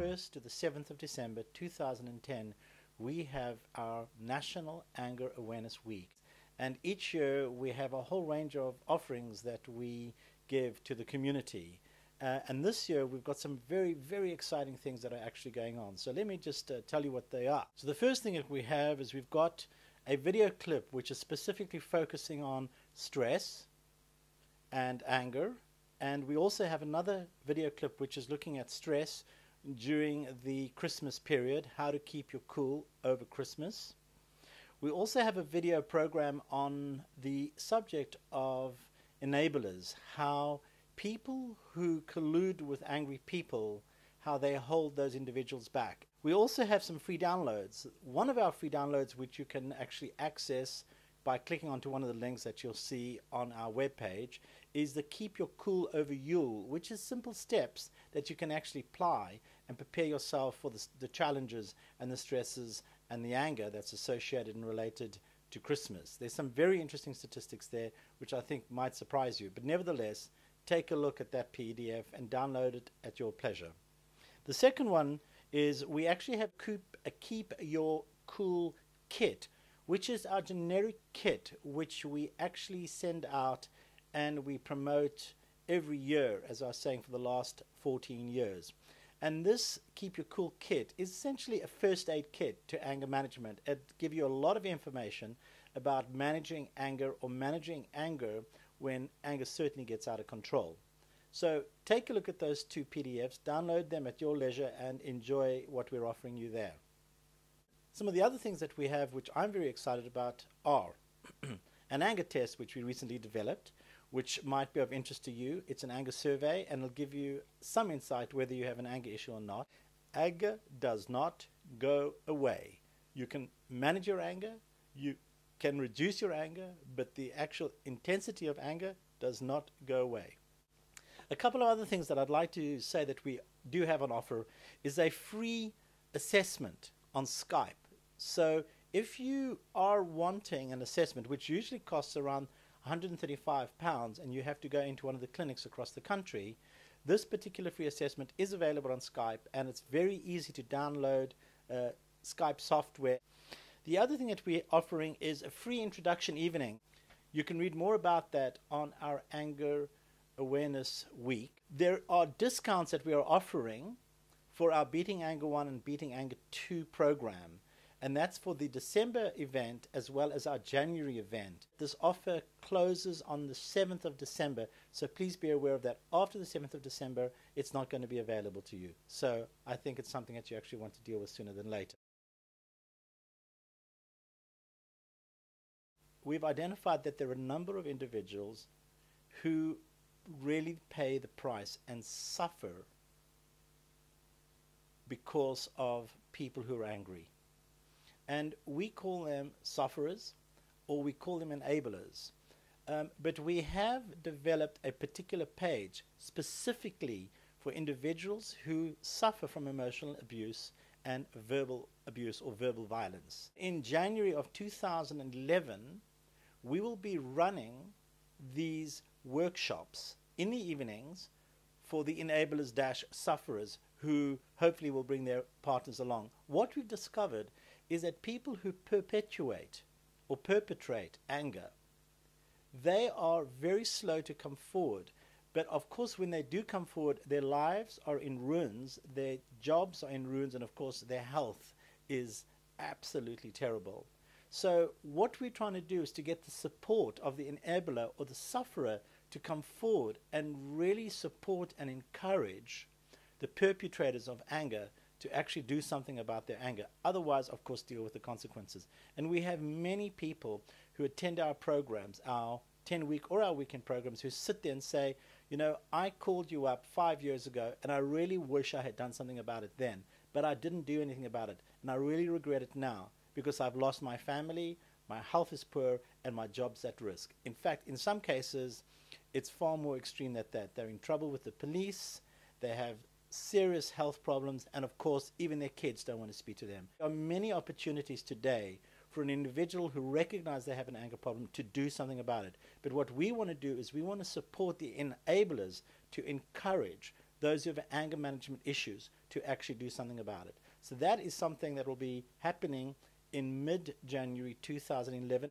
1st to the 7th of December 2010, we have our National Anger Awareness Week. And each year we have a whole range of offerings that we give to the community. And this year we've got some very, very exciting things that are actually going on. So let me just tell you what they are. So the first thing that we have is we've got a video clip which is specifically focusing on stress and anger. And we also have another video clip which is looking at stress during the Christmas period, how to keep your cool over Christmas. We also have a video program on the subject of enablers, how people who collude with angry people, how they hold those individuals back. We also have some free downloads. One of our free downloads, which you can actually access by clicking onto one of the links that you'll see on our webpage, is the Keep Your Cool Over Yule, which is simple steps that you can actually apply and prepare yourself for the challenges and the stresses and the anger that's associated and related to Christmas. There's some very interesting statistics there which I think might surprise you, but nevertheless, take a look at that PDF and download it at your pleasure. The second one is we actually have a Keep Your Cool kit, which is our generic kit which we actually send out and we promote every year, as I was saying, for the last 14 years. And this Keep Your Cool kit is essentially a first aid kit to anger management. It gives you a lot of information about managing anger or managing anger when anger certainly gets out of control. So take a look at those two PDFs, download them at your leisure and enjoy what we're offering you there. Some of the other things that we have which I'm very excited about are an anger test which we recently developed, which might be of interest to you. It's an anger survey and it'll give you some insight whether you have an anger issue or not. Anger does not go away. You can manage your anger, you can reduce your anger, but the actual intensity of anger does not go away. A couple of other things that I'd like to say that we do have on offer is a free assessment on Skype. So if you are wanting an assessment, which usually costs around £135 and you have to go into one of the clinics across the country, this particular free assessment is available on Skype and it's very easy to download Skype software. The other thing that we're offering is a free introduction evening. You can read more about that on our Anger Awareness Week. There are discounts that we are offering for our Beating Anger 1 and Beating Anger 2 program. And that's for the December event as well as our January event. This offer closes on the 7th of December, so please be aware of that. After the 7th of December, it's not going to be available to you. So I think it's something that you actually want to deal with sooner than later. We've identified that there are a number of individuals who really pay the price and suffer because of people who are angry. And we call them sufferers or we call them enablers. But we have developed a particular page specifically for individuals who suffer from emotional abuse and verbal abuse or verbal violence. In January of 2011, we will be running these workshops in the evenings for the enablers-sufferers who hopefully will bring their partners along. What we've discovered is that people who perpetuate or perpetrate anger, they are very slow to come forward. But of course, when they do come forward, their lives are in ruins, their jobs are in ruins, and of course, their health is absolutely terrible. So what we're trying to do is to get the support of the enabler or the sufferer to come forward and really support and encourage the perpetrators of anger to actually do something about their anger. Otherwise, of course, deal with the consequences. And we have many people who attend our programs, our 10-week or our weekend programs, who sit there and say, you know, I called you up 5 years ago and I really wish I had done something about it then, but I didn't do anything about it. And I really regret it now because I've lost my family, my health is poor, and my job's at risk. In fact, in some cases, it's far more extreme than that. They're in trouble with the police, they have serious health problems, and of course even their kids don't want to speak to them. There are many opportunities today for an individual who recognize they have an anger problem to do something about it. But what we want to do is we want to support the enablers to encourage those who have anger management issues to actually do something about it. So that is something that will be happening in mid-January 2011.